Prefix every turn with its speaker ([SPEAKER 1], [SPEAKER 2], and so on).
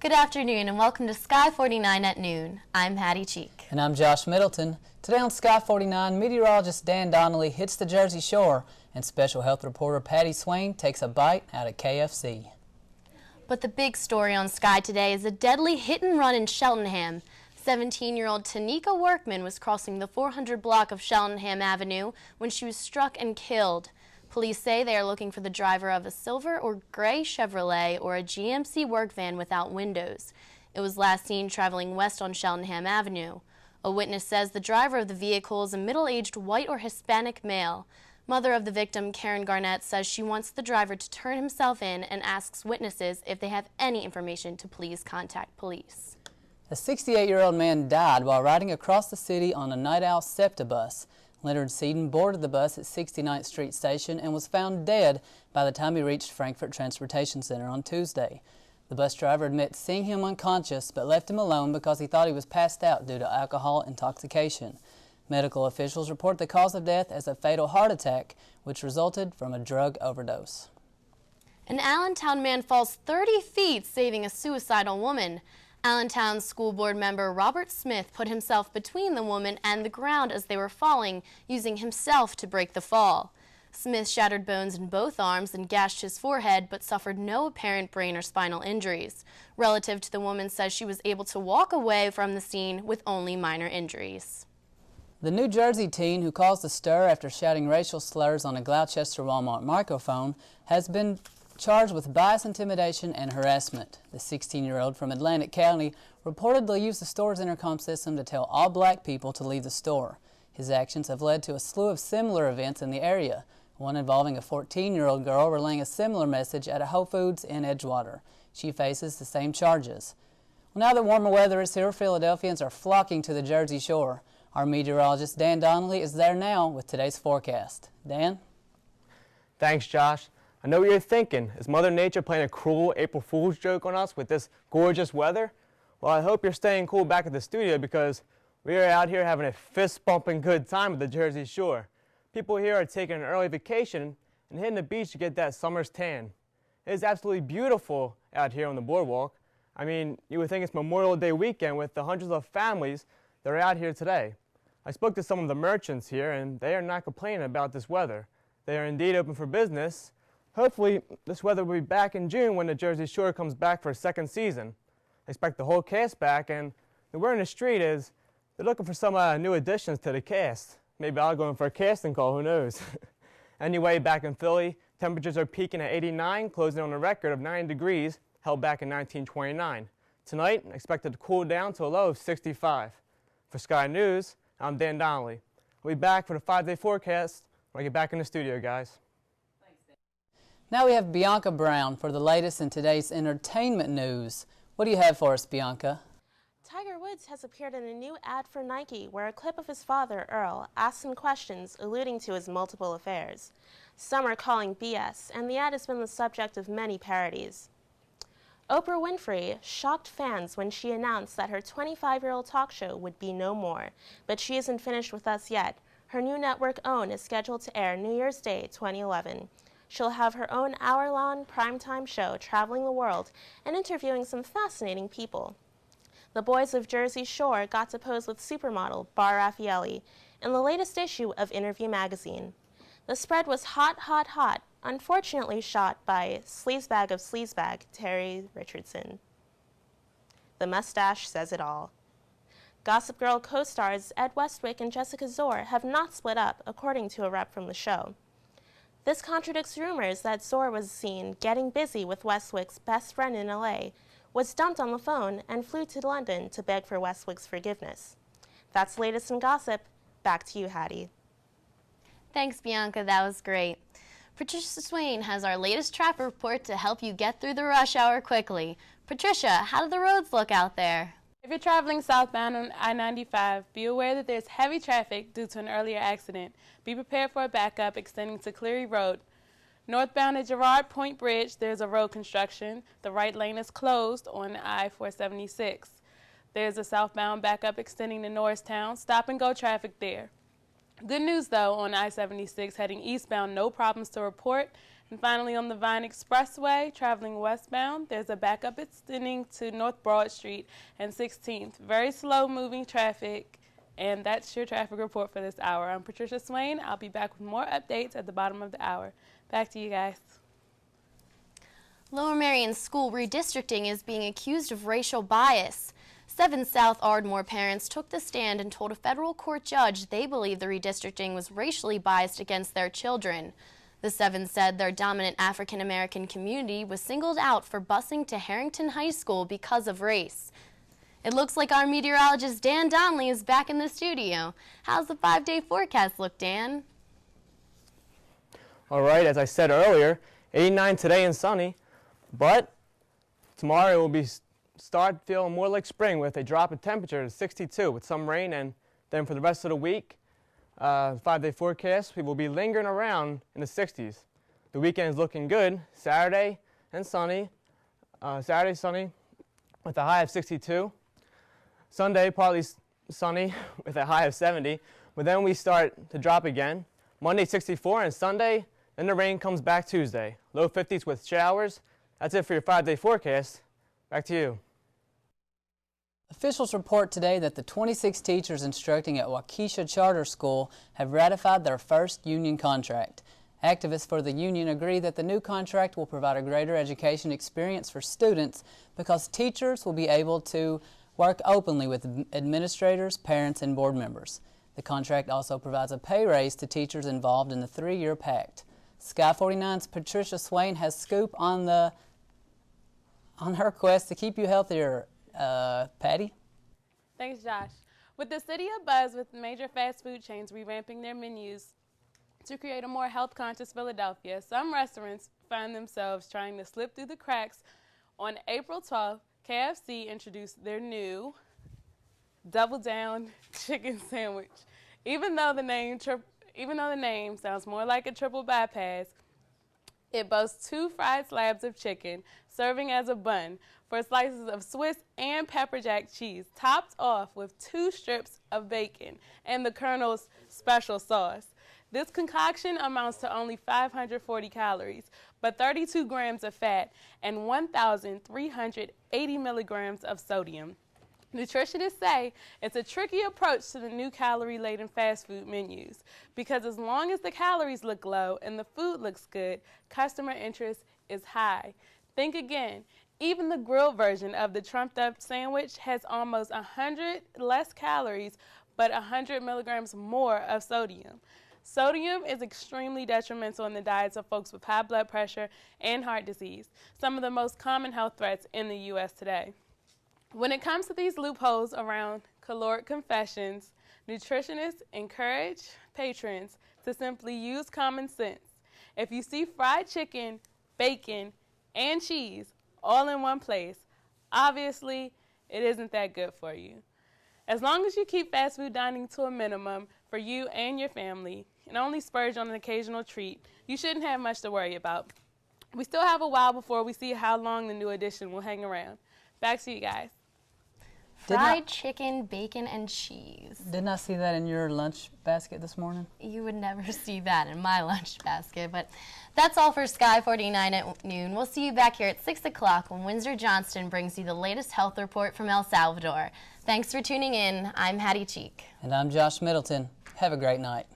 [SPEAKER 1] Good afternoon and welcome to Sky 49 at noon. I'm Hattie Cheek.
[SPEAKER 2] And I'm Josh Middleton. Today on Sky 49, meteorologist Dan Donnelly hits the Jersey Shore and special health reporter Patty Swayne takes a bite out of KFC.
[SPEAKER 1] But the big story on Sky today is a deadly hit and run in Cheltenham. 17-year-old Tanika Workman was crossing the 400 block of Cheltenham Avenue when she was struck and killed. Police say they are looking for the driver of a silver or gray Chevrolet or a GMC work van without windows. It was last seen traveling west on Cheltenham Avenue. A witness says the driver of the vehicle is a middle-aged white or Hispanic male. Mother of the victim, Karen Garnett, says she wants the driver to turn himself in and asks witnesses if they have any information to please contact police.
[SPEAKER 2] A 68-year-old man died while riding across the city on a night owl SEPTA bus. Leonard Seaton boarded the bus at 69th Street Station and was found dead by the time he reached Frankfort Transportation Center on Tuesday. The bus driver admits seeing him unconscious but left him alone because he thought he was passed out due to alcohol intoxication. Medical officials report the cause of death as a fatal heart attack, which resulted from a drug overdose.
[SPEAKER 1] An Allentown man falls 30 feet saving a suicidal woman. Allentown School Board member Robert Smith put himself between the woman and the ground as they were falling, using himself to break the fall. Smith shattered bones in both arms and gashed his forehead, but suffered no apparent brain or spinal injuries. Relative to the woman says she was able to walk away from the scene with only minor injuries.
[SPEAKER 2] The New Jersey teen who caused a stir after shouting racial slurs on a Gloucester Walmart microphone has been charged with bias, intimidation, and harassment. The 16-year-old from Atlantic County reportedly used the store's intercom system to tell all black people to leave the store. His actions have led to a slew of similar events in the area, one involving a 14-year-old girl relaying a similar message at a Whole Foods in Edgewater. She faces the same charges. Well, now that warmer weather is here, Philadelphians are flocking to the Jersey Shore. Our meteorologist Dan Donnelly is there now with today's forecast. Dan?
[SPEAKER 3] Thanks, Josh. I know what you're thinking. Is Mother Nature playing a cruel April Fool's joke on us with this gorgeous weather? Well, I hope you're staying cool back at the studio because we are out here having a fist-bumping good time at the Jersey Shore. People here are taking an early vacation and hitting the beach to get that summer's tan. It is absolutely beautiful out here on the boardwalk. I mean, you would think it's Memorial Day weekend with the hundreds of families that are out here today. I spoke to some of the merchants here and they are not complaining about this weather. They are indeed open for business. Hopefully, this weather will be back in June when the Jersey Shore comes back for a second season. I expect the whole cast back, and the word in the street is they're looking for some new additions to the cast. Maybe I'll go in for a casting call, who knows? Anyway, back in Philly, temperatures are peaking at 89, closing on a record of 90 degrees, held back in 1929. Tonight, expected to cool down to a low of 65. For Sky News, I'm Dan Donnelly. We'll be back for the 5-day forecast when I get back in the studio, guys.
[SPEAKER 2] Now we have Bianca Brown for the latest in today's entertainment news. What do you have for us, Bianca?
[SPEAKER 4] Tiger Woods has appeared in a new ad for Nike where a clip of his father, Earl, asks him questions alluding to his multiple affairs. Some are calling BS, and the ad has been the subject of many parodies. Oprah Winfrey shocked fans when she announced that her 25-year-old talk show would be no more, but she isn't finished with us yet. Her new network, OWN, is scheduled to air New Year's Day 2011. She'll have her own hour-long primetime show traveling the world and interviewing some fascinating people. The boys of Jersey Shore got to pose with supermodel Bar Raffaelli in the latest issue of Interview magazine. The spread was hot, hot, hot, unfortunately shot by sleazebag of sleazebag, Terry Richardson. The mustache says it all. Gossip Girl co-stars Ed Westwick and Jessica Zor have not split up, according to a rep from the show. This contradicts rumors that Zor was seen getting busy with Westwick's best friend in LA, was dumped on the phone, and flew to London to beg for Westwick's forgiveness. That's the latest in gossip. Back to you, Hattie.
[SPEAKER 1] Thanks, Bianca. That was great. Patricia Swayne has our latest traffic report to help you get through the rush hour quickly. Patricia, how do the roads look out there?
[SPEAKER 5] If you're traveling southbound on I-95, be aware that there's heavy traffic due to an earlier accident. Be prepared for a backup extending to Cleary Road. Northbound at Girard Point Bridge, there's a road construction. The right lane is closed on I-476. There's a southbound backup extending to Norristown. Stop-and-go traffic there. Good news, though, on I-76 heading eastbound, no problems to report. And finally, on the Vine Expressway, traveling westbound, there's a backup extending to North Broad Street and 16th. Very slow moving traffic, and that's your traffic report for this hour. I'm Patricia Swayne. I'll be back with more updates at the bottom of the hour. Back to you guys.
[SPEAKER 1] Lower Merion School redistricting is being accused of racial bias. 7 South Ardmore parents took the stand and told a federal court judge they believe the redistricting was racially biased against their children. The 7 said their dominant African American community was singled out for busing to Harrington High School because of race. It looks like our meteorologist Dan Donnelly is back in the studio. How's the 5-day forecast look, Dan?
[SPEAKER 3] All right, as I said earlier, 89 today and sunny, but tomorrow it will be start feeling more like spring with a drop in temperature to 62 with some rain, and then for the rest of the week, 5-day forecast, we will be lingering around in the 60s. The weekend is looking good. Saturday and sunny. Saturday sunny with a high of 62. Sunday partly sunny with a high of 70. But then we start to drop again. Monday 64 and Sunday, then the rain comes back Tuesday. Low 50s with showers. That's it for your 5-day forecast. Back to you.
[SPEAKER 2] Officials report today that the 26 teachers instructing at Waukesha Charter School have ratified their first union contract. Activists for the union agree that the new contract will provide a greater education experience for students because teachers will be able to work openly with administrators, parents, and board members. The contract also provides a pay raise to teachers involved in the 3-year pact. SKYY 49's Patricia Swayne has scoop on her quest to keep you healthier. Patty?
[SPEAKER 5] Thanks, Josh. With the city abuzz with major fast food chains revamping their menus to create a more health-conscious Philadelphia, some restaurants find themselves trying to slip through the cracks. On April 12th, KFC introduced their new Double Down chicken sandwich. Even though the name sounds more like a triple bypass, it boasts 2 fried slabs of chicken serving as a bun for slices of Swiss and pepper jack cheese, topped off with 2 strips of bacon and the Colonel's special sauce. This concoction amounts to only 540 calories, but 32 grams of fat and 1,380 milligrams of sodium. Nutritionists say it's a tricky approach to the new calorie-laden fast food menus because as long as the calories look low and the food looks good, customer interest is high. Think again. Even the grilled version of the trumped-up sandwich has almost 100 less calories but 100 milligrams more of sodium. Sodium is extremely detrimental in the diets of folks with high blood pressure and heart disease, some of the most common health threats in the U.S. today. When it comes to these loopholes around caloric confessions, nutritionists encourage patrons to simply use common sense. If you see fried chicken, bacon, and cheese all in one place, obviously it isn't that good for you. As long as you keep fast food dining to a minimum for you and your family and only splurge on an occasional treat, you shouldn't have much to worry about. We still have a while before we see how long the new addition will hang around. Back to you guys.
[SPEAKER 1] Fried chicken, bacon, and cheese.
[SPEAKER 2] Didn't I see that in your lunch basket this morning?
[SPEAKER 1] You would never see that in my lunch basket, but that's all for Sky 49 at noon. We'll see you back here at 6 o'clock when Windsor Johnston brings you the latest health report from El Salvador. Thanks for tuning in. I'm Hattie Cheek.
[SPEAKER 2] And I'm Josh Middleton. Have a great night.